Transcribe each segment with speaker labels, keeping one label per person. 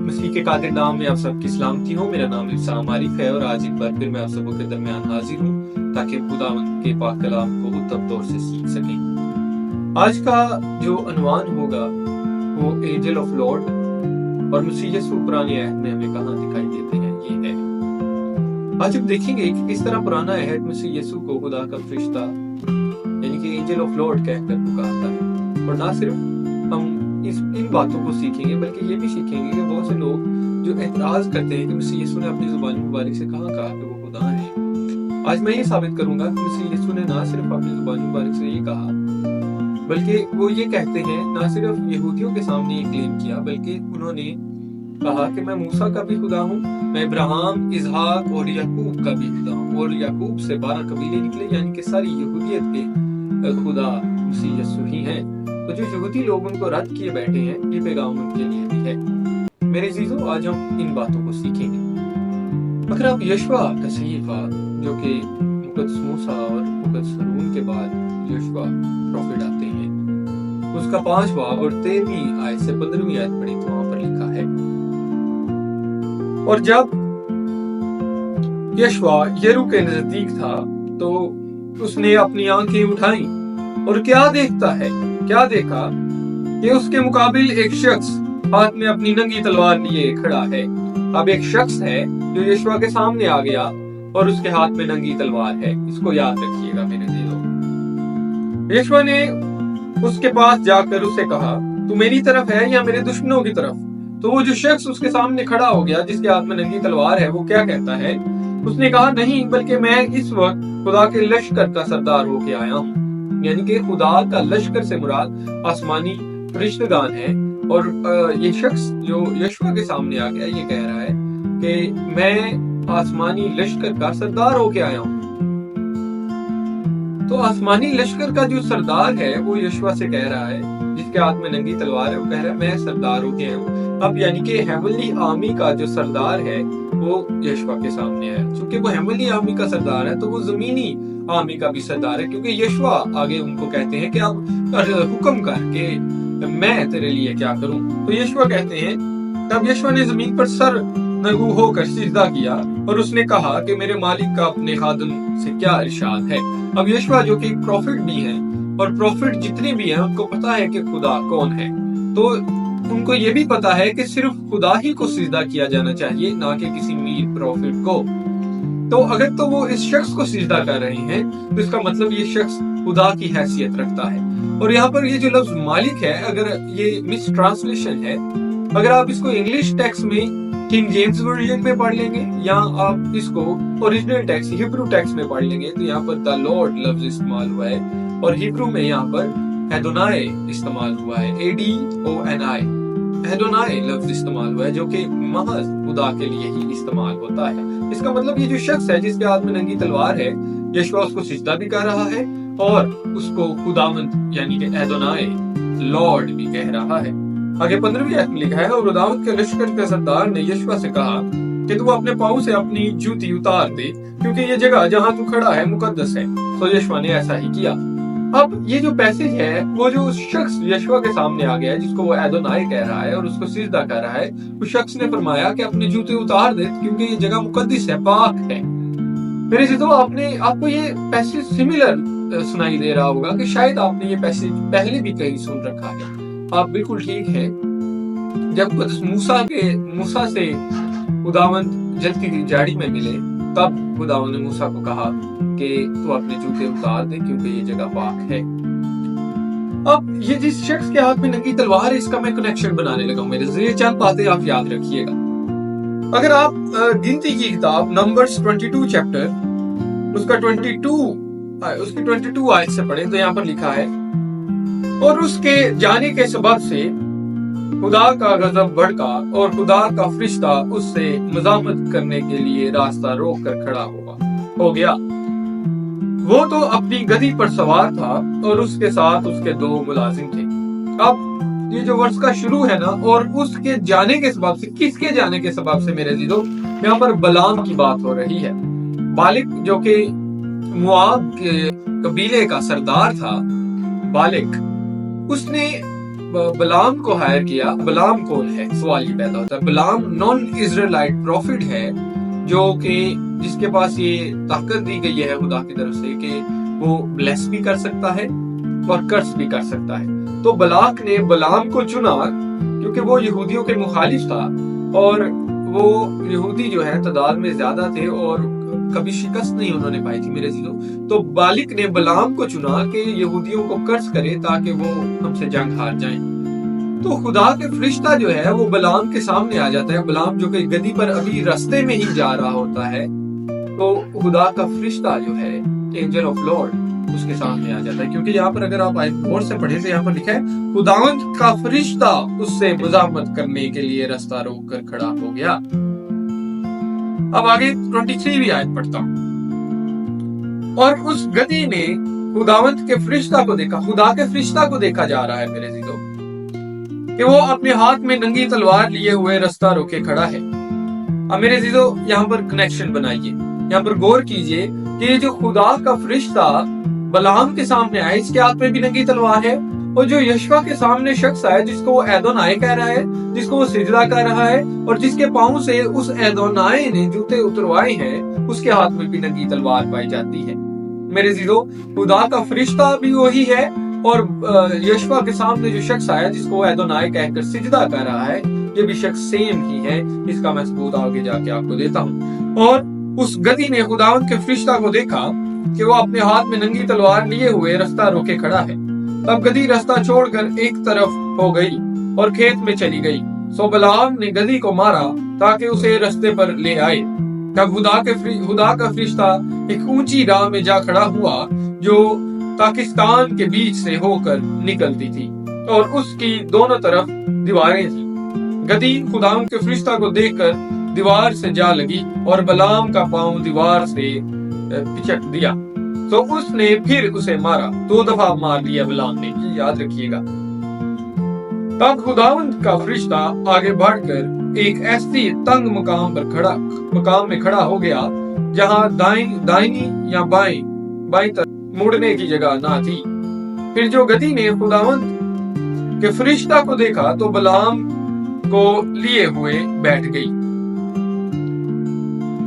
Speaker 1: مسیح کے قادر نام میں آپ سب کی سلامتی ہو۔ میرا نام ابسام عارف ہے اور آج ایک بار پھر میں آپ سبوں کے درمیان حاضر ہوں تاکہ خداوند کے پاک کلام کو تبدور سے سیکھ سکیں۔ آج کا جو عنوان ہوگا وہ اینجل آف لارڈ اور مسیح یسوع پرانے عہد میں ہمیں کہاں دکھائی دیتے ہیں یہ ہے۔ آج ہم دیکھیں گے کہ کس طرح پرانا عہد مسیح یسوع کو خدا کا فرشتہ یعنی کہ اینجل آف لارڈ کہہ کر پکارتا ہے، اور نہ صرف ہم ان باتوں کو سیکھیں گے بلکہ یہ بھی سیکھیں گے کہ بہت سے لوگ جو اعتراض کرتے ہیں کہ مسیح یسوع نے اپنی زبان مبارک سے کہاں کہا کہ وہ خدا ہے۔ آج میں یہ ثابت کروں گا کہ مسیح یسوع نے نہ صرف اپنی زبان مبارک سے یہ کہا بلکہ وہ یہ کہتے ہیں، نہ صرف یہودیوں کے سامنے یہ کلیم کیا بلکہ انہوں نے کہا کہ میں موسیٰ کا بھی خدا ہوں، میں ابراہیم، اسحاق اور یعقوب کا بھی خدا ہوں، اور یعقوب سے 12 قبیلے نکلے، یعنی کہ ساری یہودیت کے خدا مسیح یسوع ہی ہیں۔ تو جو یہودی لوگ ان کو رد کیے بیٹھے ہیں، یہ پیغام ان کے لیے بھی ہے۔ میرے عزیزو، آج ہم ان باتوں کو سیکھیں گے۔ اگر آپ یشوع کا صحیفہ جو کہ مقدس موسیٰ اور مقدس ہارون کے بعد یشوع پروفٹ آتے ہیں، اس کا 5 باب اور 13ویں آیت سے 15ویں آیت پڑھی تو وہاں پر لکھا ہے، اور جب یشوع یریحو کے نزدیک تھا تو اس نے اپنی آنکھیں اٹھائیں اور کیا دیکھا کہ اس کے مقابل ایک شخص ہاتھ میں اپنی ننگی تلوار لیے کھڑا ہے۔ اب ایک شخص ہے جو یشوع کے سامنے آ گیا اور اس کے ہاتھ میں ننگی تلوار ہے، اس کو یاد رکھیے گا میرے عزیزو۔ یشوع نے اس کے پاس جا کر اس سے کہا، تو میری طرف ہے یا میرے دشمنوں کی طرف؟ تو وہ جو شخص اس کے سامنے کھڑا ہو گیا جس کے ہاتھ میں ننگی تلوار ہے، وہ کیا کہتا ہے؟ اس نے کہا، نہیں، بلکہ میں اس وقت خدا کے لشکر کا سردار ہو کے آیا ہوں۔ یعنی کہ خدا کا لشکر سے مراد آسمانی فرشتگان ہے، اور یہ شخص جو یشوع کے سامنے آ گیا یہ کہہ رہا ہے کہ میں آسمانی لشکر کا سردار ہو کے آیا ہوں۔ تو آسمانی لشکر کا جو سردار ہے وہ یشوع سے کہہ رہا ہے، جس کے ہاتھ میں ننگی تلوار ہے، وہ کہہ رہا ہے میں سردار ہو کے آیا ہوں۔ اب یعنی کہ ہیونلی آرمی کا جو سردار ہے وہ یشوع کے سامنے ہے۔ چونکہ وہ ہیونلی آرمی کا سردار ہے تو وہ زمینی آرمی کا بھی سردار ہے، کیونکہ یشوع آگے ان کو کہتے ہیں کہ اب حکم کر کہ میں تیرے لیے کیا کروں۔ تو یشوع کہتے ہیں، تب یشوع نے زمین پر سر نگو ہو کر سجدہ کیا اور اس نے کہا کہ میرے مالک کا اپنے خادم سے کیا ارشاد ہے۔ اب یشوع جو کہ ایک پروفٹ بھی ہیں، اور پروفٹ جتنے بھی ہیں ان کو پتا ہے کہ خدا کون ہے، تو ان کو یہ بھی پتا ہے کہ صرف خدا ہی کو سجدہ کیا جانا چاہیے، نہ کہ کسی میر پروفٹ کو۔ تو اگر تو وہ اس شخص کو سجدہ کر رہے ہیں تو اس کا مطلب یہ شخص خدا کی حیثیت رکھتا ہے۔ اور یہاں پر یہ جو لفظ مالک ہے، اگر یہ مس ٹرانسلیشن ہے، اگر آپ اس کو انگلش ٹیکسٹ میں کنگ جیمز ورژن میں پڑھ لیں گے یا آپ اس کو اوریجنل ٹیکسٹ ہیبرو ٹیکسٹ میں پڑھ لیں گے تو یہاں پر دا لارڈ لفظ استعمال ہوا ہے، اور ہیبرو میں یہاں پر ایڈونائی استعمال ہوا ہے، ADONI، ایڈونائی لفظ استعمال ہوا ہے، جو کہ محض خدا کے لیے ہی استعمال ہوتا ہے۔ اس کا مطلب یہ جو شخص ہے جس کے ہاتھ میں ننگی تلوار ہے، یشوع اس کو سجدہ بھی کر رہا ہے اور اس کو خداوند یعنی کہ ایڈونائی لارڈ بھی کہہ رہا ہے۔ آگے 15ویں آیت میں لکھا ہے، اور خداوند کے لشکر کے سردار نے یشوع سے کہا کہ تو اپنے پاؤں سے اپنی جوتی اتار دے، کیونکہ یہ جگہ جہاں تو کھڑا ہے مقدس ہے۔ تو یشوع نے ایسا ہی کیا۔ اب یہ جو پیسج ہے وہ جو شخص یشوع کے سامنے آ گیا ہے جس کو وہ ایڈونائی کہہ رہا ہے اور اس کو سجدہ کر رہا ہے، اس شخص نے فرمایا کہ اپنے جوتے اتار دے کیونکہ یہ جگہ مقدس ہے، پاک ہے۔ میرے عزیزو، آپ کو یہ پیسج سملر سنائی دے رہا ہوگا کہ شاید آپ نے یہ پیسج پہلے بھی کہیں سن رکھا ہے۔ آپ بالکل ٹھیک ہے۔ جب موسیٰ سے خداوند جلتی کی جھاڑی میں ملے تب خداوند نے موسیٰ کو کہا کہ تو اپنے جوتے اتار دے کیونکہ یہ جگہ پاک ہے۔ اب یہ جس شخص کے ہاتھ میں ننگی تلوار ہے، اس کا میں کنیکشن بنانے لگا ہوں۔ میرے ذریعے چند باتیں آپ یاد رکھیے گا۔ اگر آپ گنتی کی کتاب نمبرز 22 چیپٹر اس کی 22 آیت سے پڑھیں تو یہاں پر لکھا ہے، اور اس کے جانے کے سبب سے خدا کا غضب بھڑکا اور خدا کا فرشتہ اس سے مزاحمت کرنے کے لیے راستہ روک کر کھڑا ہو گیا۔ وہ تو اپنی گدی پر سوار تھا اور اس کے ساتھ اس کے 2 ملازم تھے۔ اب یہ جو ورس کا شروع ہے نا، اور اس کے جانے کے سبب سے، کس کے جانے کے سبب سے میرے عزیزو؟ یہاں پر بلام کی بات ہو رہی ہے۔ بالک جو کہ مواب کے قبیلے کا سردار تھا، بالک، اس نے بلام کو ہائر کیا. بلام کون ہے سوال یہ پیدا ہوتا ہے. بلام نان اسرائیلائٹ پروفٹ ہے جو کہ جس کے پاس یہ طاقت دی گئی ہے خدا کی طرف سے کہ وہ بلیس بھی کر سکتا ہے اور کرس بھی کر سکتا ہے. تو بلاک نے بلام کو چنا کیونکہ وہ یہودیوں کے مخالف تھا اور وہ یہودی جو ہے تعداد میں زیادہ تھے اور کبھی شکست نہیں انہوں نے پائی تھی میرے عزیزو. تو بالک نے بلام کو چنا کہ یہودیوں کو کرس کرے تاکہ وہ ہم سے جنگ ہار جائیں. تو خدا کے فرشتہ جو ہے وہ بلام کے سامنے آ جاتا ہے. بلام جو کہ گدی پر ابھی رستے میں ہی جا رہا ہوتا ہے تو خدا کا فرشتہ جو ہے اینجل آف لارڈ اس کے سامنے آ جاتا ہے. کیونکہ یہاں پر اگر آپ آیت غور سے پڑھیں تو یہاں پر لکھا ہے خداوند کا فرشتہ اس سے مزاحمت کرنے کے لیے رستہ روک کر کھڑا ہو گیا. اب آگے 23 آیت پڑھتا ہوں. اور اس گدی نے خداوند کے فرشتہ کو دیکھا. خدا کے فرشتہ کو دیکھا جا رہا ہے میرے عزیزو کہ وہ اپنے ہاتھ میں ننگی تلوار لیے ہوئے رستہ روکے کھڑا ہے. اب میرے عزیزو یہاں پر کنیکشن بنائیے, یہاں پر غور کیجئے کہ یہ جو خدا کا فرشتہ بلام کے سامنے آئے اس کے ہاتھ میں بھی ننگی تلوار ہے, اور جو یشوا کے سامنے شخص ہے جس کو وہ ایدونائے کہہ رہا ہے, جس کو وہ سجدہ کر رہا ہے اور جس کے پاؤں سے اس ایدونائے نے جوتے اتروائے ہیں, اس کے ہاتھ میں بھی ننگی تلوار پائی جاتی ہے. میرے عزیزو خدا کا فرشتہ بھی وہی ہے اور یشوا کے سامنے جو شخص آیا جس کو وہ ایدونائے کہہ کر سجدہ کر رہا ہے یہ بھی شخص سیم ہی ہے. اس کا میں ثبوت آگے جا کے آپ کو دیتا ہوں. اور اس گدی نے خداوند کے فرشتہ کو دیکھا کہ وہ اپنے ہاتھ میں ننگی تلوار لیے ہوئے رستہ روکے کھڑا ہے. تب گدی رستہ چھوڑ کر ایک طرف ہو گئی اور کھیت میں چلی گئی. سو بلعام نے گدی کو مارا تاکہ اسے رستے پر لے آئے. تب خدا کا فرشتہ ایک اونچی راہ میں جا کھڑا ہوا جو پاکستان کے بیچ سے ہو کر نکلتی تھی اور اس کی دونوں طرف دیواریں تھیں. گدی خداوند کے فرشتہ کو دیکھ کر دیوار سے جا لگی اور بلعام کا پاؤں دیوار سے پچک دیا. تو اس نے پھر اسے مارا. 2 دفعہ مار لیا بلعام نے, یاد رکھیے گا. تب خداوند کا فرشتہ آگے بڑھ کر ایک ایسی تنگ مقام میں کھڑا ہو گیا جہاں دائنی یا بائیں طرف مڑنے کی جگہ نہ تھی. پھر جو گدی نے خداوند کے فرشتہ کو دیکھا تو بلعام کو لیے ہوئے بیٹھ گئی.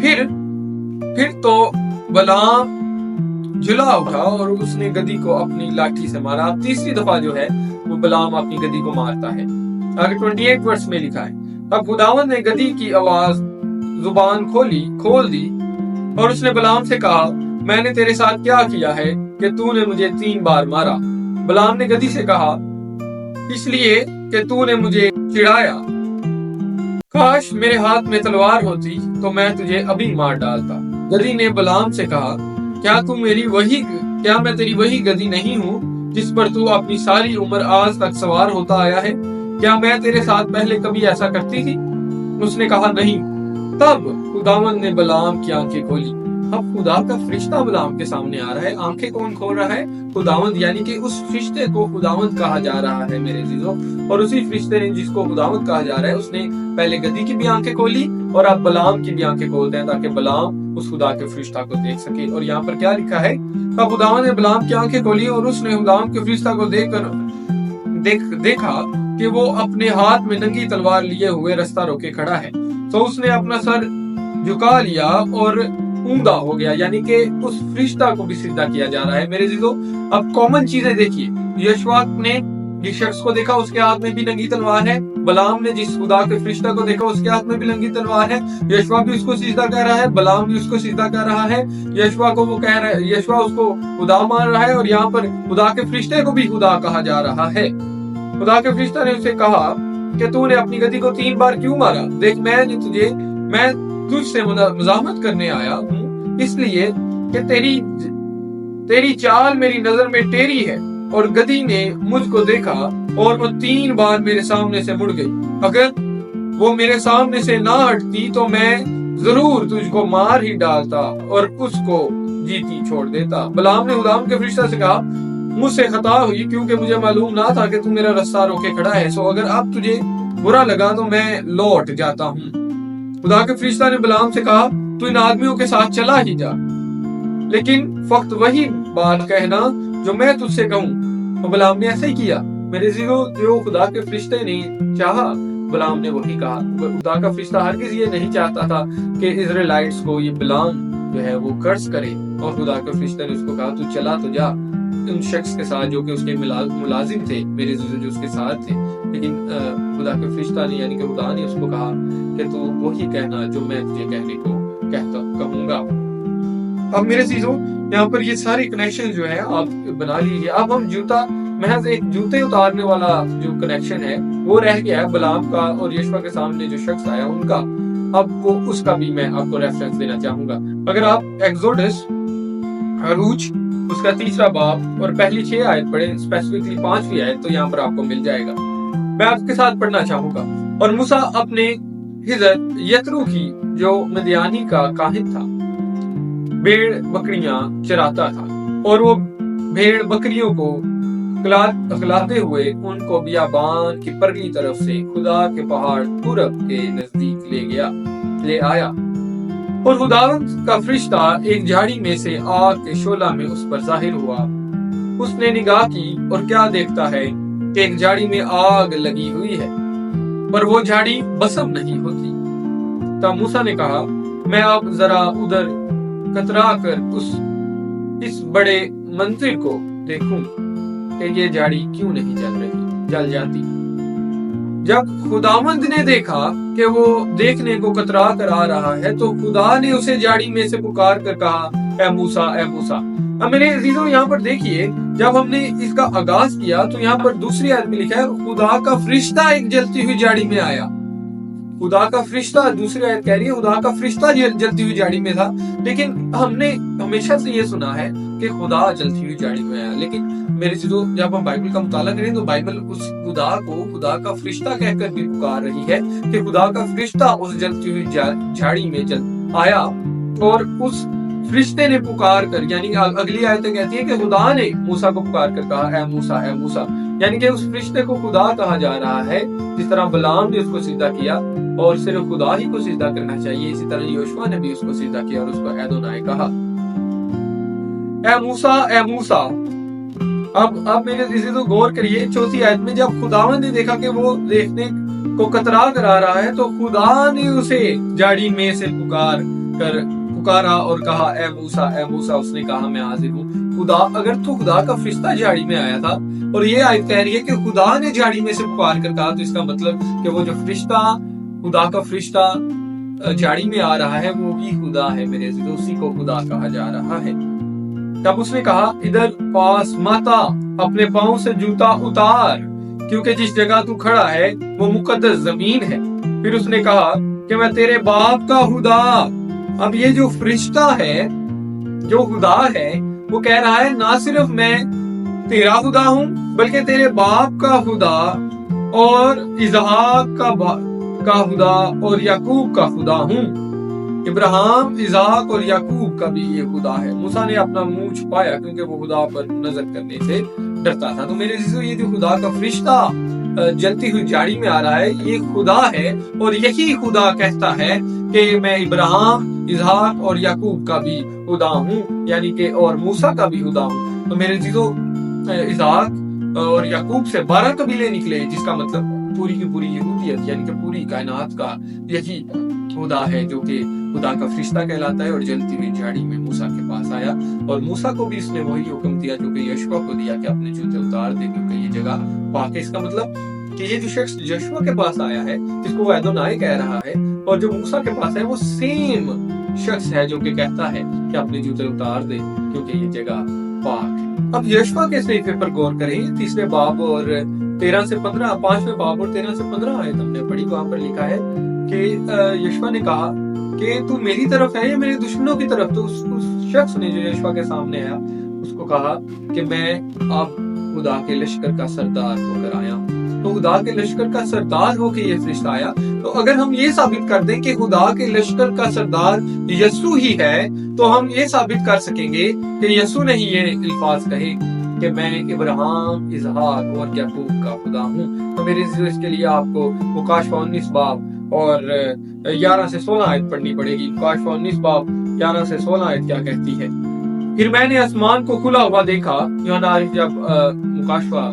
Speaker 1: پھر تو بلعام جھلا اٹھا اور اس نے گدی کو اپنی لاٹھی سے مارا. اب تیسری دفعہ جو ہے وہ بلعام اپنی گدی کو مارتا ہے. آگے 28 ورس میں لکھا ہے اب خداوند نے گدی کی آواز زبان کھول دی اور اس نے بلعام سے کہا میں نے تیرے ساتھ کیا کیا ہے کہ تو نے مجھے 3 بار مارا. بلعام نے گدی سے کہا اس لیے کہ تو نے مجھے چڑھایا. کاش میرے ہاتھ میں تلوار ہوتی تو میں تجھے ابھی مار ڈالتا. گدی نے بلعام سے کہا کیا میں تیری وہی گدی نہیں ہوں جس پر تو اپنی ساری عمر آج تک سوار ہوتا آیا ہے؟ کیا میں تیرے ساتھ پہلے کبھی ایسا کرتی تھی؟ اس نے کہا نہیں. تب خداوند نے بلعام کی آنکھیں کھولی. اب خدا کا فرشتہ بلعام کے سامنے آ رہا ہے. آنکھیں کون کھول رہا ہے؟ خداوند, یعنی کہ اس فرشتے کو خداوند کہا جا رہا ہے میرے عزیزو. اور اسی فرشتے نے جس کو خداوند کہا جا رہا ہے اس نے پہلے گدی کی بھی آنکھیں کھولی اور اب بلعام کی بھی آنکھیں کھولتے ہیں تاکہ بلعام اس خدا کے فرشتہ کو دیکھ سکے. اور یہاں پر کیا لکھا ہے اب خداوند نے بلعام کی آنکھیں کھولی اور اس نے خداوند کے فرشتہ کو دیکھا کہ وہ اپنے ہاتھ میں ننگی تلوار لیے ہوئے رستہ روکے کھڑا ہے. تو اس نے اپنا سر جھکا لیا اور اونگا ہو گیا, یعنی کہ اس فرشتہ کو بھی سجدہ کیا جا رہا ہے میرے عزیزو. اب کامن چیزیں دیکھیے, یشوا نے جس شخص کو دیکھا اس کے ہاتھ میں بھی ننگی تلوار ہے. بلعام نے جس خدا کے فرشتہ کو دیکھا اس کے ہاتھ میں بھی ننگی تلوار ہے. یشوا بھی اس کو سجدہ کر رہا ہے, بلعام بھی اس کو سجدہ کر رہا ہے. یشوا اس کو خدا مان رہا ہے اور یہاں پر خدا کے فرشتے کو بھی خدا کہا جا رہا ہے. خدا کے فرشتہ نے اسے کہا کہ تو نے اپنی گدی کو 3 بار کیوں مارا؟ دیکھ میں تجھ سے مزاحمت کرنے آیا ہوں اس لیے کہ تیری چال میری نظر میں ٹیری ہے. اور گدی نے مجھ کو دیکھا اور وہ 3 بار میرے سامنے سے مڑ گئی. اگر وہ میرے سامنے سے نہ ہٹتی تو میں ضرور تجھ کو مار ہی ڈالتا اور اس کو جیتی چھوڑ دیتا. بلعام نے خداوند کے فرشتہ سے کہا مجھ سے خطا ہوئی کیونکہ مجھے معلوم نہ تھا کہ تو میرا رستہ روکے کھڑا ہے. سو اگر اب تجھے برا لگا تو میں لوٹ جاتا ہوں. خدا کے فرشتہ نے بلعام سے کہا تو ان آدمیوں کے ساتھ چلا ہی جا, لیکن فقط وہی بات کہنا جو میں تجھ سے کہوں. اور بلعام نے ایسا ہی کیا. میرے عزیزو جو خدا کے فرشتے نے چاہا بلعام نے وہی کہا. خدا کا فرشتہ ہرگز یہ نہیں چاہتا تھا کہ اسرائیلائٹس کو یہ بلعام جو ہے وہ قرض کرے, اور خدا کے فرشتے نے اس کو کہا تو چلا تو جا ان شخص کے ساتھ جو کہ اس کے ملازم تھے میرے عزیزو جو اس کے ساتھ تھے. لیکن خدا کے فرشتہ نے یعنی کہ خدا نے اس کو کہا کہ تو وہی کہنا جو میں تجھے کہنے کو کہوں گا. اب میرے عزیزو یہاں پر یہ سارے کنیکشن جو ہے آپ بنا لیجیے. اب ہم جوتا محض ایک جوتے اتارنے والا جو کنیکشن ہے وہ رہ گیا ہے بلعام کا اور یشوع کے سامنے جو شخص آیا ان کا. اب وہ اس کا بھی میں آپ کو ریفرنس دینا چاہوں گا. اگر آپ ایکزوڈس عروج اس کا 3 باب اور پہلی 6 آیت پڑھیں, اسپیسیفکلی 5ویں آیت, تو یہاں پر آپ کو مل جائے گا. میں آپ کے ساتھ پڑھنا چاہوں گا. اور موسیٰ اپنے حضرت یترو کی جو مدیانی کا کاہن تھا بھیڑ بکریاں چراتا تھا, اور وہ بھیڑ بکریوں کو اخلاتے ہوئے ان کو بیابان کی پرلی طرف سے خدا کے پہاڑ پورب کے نزدیک لے آیا. اور خداوند کا فرشتہ ایک جھاڑی میں سے آگ کے شعلہ میں اس پر ظاہر ہوا. اس نے نگاہ کی اور کیا دیکھتا ہے کہ ایک جھاڑی میں آگ لگی ہوئی ہے, پر وہ جھاڑی بسم نہیں ہوتی. تب موسیٰ نے کہا میں اب ذرا ادھر کترا کر اس بڑے منظر کو دیکھوں کہ یہ جھاڑی کیوں نہیں جل جاتی. جب خداوند نے دیکھا کہ وہ دیکھنے کو کترا کر آ رہا ہے تو خدا نے اسے جھاڑی میں سے پکار کر کہا اے موسیٰ اے موسیٰ. اب میرے عزیزوں یہاں پر دیکھیے جب ہم نے اس کا آغاز کیا تو یہاں پر دوسری آیت میں لکھا ہے خدا کا فرشتہ ایک جلتی ہوئی جھاڑی میں آیا. خدا کا فرشتہ, دوسری آیت کہہ رہی ہے خدا کا فرشتہ جلتی ہوئی جھاڑی میں تھا. لیکن ہم نے ہمیشہ سے یہ سنا ہے کہ خدا جلتی ہوئی جھاڑی میں آیا. لیکن میرے عزیزو جب ہم بائبل کا مطالعہ کریں تو بائبل اس خدا کو خدا کا فرشتہ کہہ کر بھی پکار رہی ہے کہ خدا کا فرشتہ اس جلتی ہوئی جھاڑی میں آیا. اور اس فرشتے نے پکار کر, یعنی اگلی آیتیں کہتی ہیں کہ خدا نے موسیٰ کو پکار کر کہا اے موسیٰ اے موسیٰ, یعنی کہ اس فرشتے کو خدا کہا جا رہا ہے. جس طرح بلعام نے اس کو سجدہ کیا اور صرف خدا ہی کو سجدہ کرنا چاہیے, اسی طرح یوشوا نے بھی اس کو سجدہ کیا اور اس کو ایدونائے کہا اے موسیٰ اے موسیٰ. اب میرے عزیزو غور کریے 4 آیت میں جب خداوند نے دیکھا کہ وہ دیکھنے کو کترا کر آ رہا ہے تو خدا نے اسے جھاڑی میں سے پکارا اور کہا اے موسیٰ اے موسیٰ. اس نے کہا میں حاضر ہوں. اگر تو خدا کا فرشتہ جھاڑی میں آیا تھا اور یہ آیت کہہ رہی ہے کہ خدا نے جھاڑی میں سے پکار کر کہا, تو اس کا مطلب کہ وہ جو فرشتہ خدا کا فرشتہ جھاڑی میں آ رہا ہے وہ بھی خدا ہے میرے عزیزو, اسی کو خدا کہا جا رہا ہے. تب اس نے کہا ادھر پاس ماتا اپنے پاؤں سے جوتا اتار کیونکہ جس جگہ تو کھڑا ہے وہ مقدس زمین ہے. پھر اس نے کہا کہ میں تیرے باپ کا خدا. اب یہ جو فرشتہ ہے جو خدا ہے وہ کہہ رہا ہے نہ صرف میں تیرا خدا ہوں بلکہ تیرے باپ کا خدا اور اسحاق کا خدا اور یعقوب کا خدا ہوں. ابراہیم اسحاق اور یعقوب کا بھی یہ خدا ہے. موسیٰ نے اپنا منہ چھپایا کیونکہ وہ خدا پر نظر کرنے سے ڈرتا تھا. تو میرے عزیزو یہ جو خدا کا فرشتہ جلتی ہوئی جھاڑی میں آ رہا ہے یہ خدا ہے, اور یہی خدا کہتا ہے کہ میں ابراہیم اسحاق اور یعقوب کا بھی خدا ہوں, یعنی کہ اور موسیٰ کا بھی خدا ہوں. تو میرے عزیزو اسحاق اور یعقوب سے 12 قبیلے نکلے, جس کا مطلب پوری کی پوری یہودیت یعنی کہ پوری کائنات کا یہی خدا ہے جو کہ خدا کا فرشتہ کہلاتا ہے اور جلتی ہوئی جھاڑی میں موسیٰ کے پاس آیا. اور موسیٰ کو بھی اس نے وہی حکم دیا جو کہ یشوع کو دیا کہ اپنے جوتے اتار دے کیونکہ یہ جگہ پاک ہے. اس کا مطلب کہ یہ جو شخص یشوع کے پاس آیا ہے جس کو وہ ایدونائے کہہ رہا ہے اور جو موسیٰ کے پاس ہے وہ سیم شخص ہے جو کہ کہتا ہے کہ اپنے جوتے اتار دے کیونکہ یہ جگہ پاک ہے. اب یشوع کے صحیفے پر غور کریں 3 باب اور 13 سے 15, 5ویں باب اور 13 سے 15 آیت ہم نے پڑھی. وہاں پر لکھا ہے کہ یشوع نے کہا کہ تو میری طرف ہے یا میرے دشمنوں کی طرف. تو اس شخص نے جو یشوع کے سامنے آیا اس کو کہا کہ میں اب خدا کے لشکر کا سردار ہو کر آیا ہوں. تو خدا کے لشکر کا سردار ہو کے یہ فرشتہ آیا. تو اگر ہم یہ ثابت کر دیں کہ خدا کے لشکر کا سردار یسوع ہی ہے تو ہم یہ ثابت کر سکیں گے کہ یسوع نے ہی یہ الفاظ کہے کہ میں ابراہیم اسحاق اور یعقوب کا خدا ہوں. تو میرے عزیزو اس کے لیے آپ کو مکاشفہ 19 باب اور 11 سے 16 آیت پڑھنی پڑے گی. مکاشفہ 19 باب 11 سے 16 آیت کیا کہتی ہے. پھر میں نے آسمان کو کھلا ہوا دیکھا. یوحنا جب مکاشفہ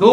Speaker 1: 2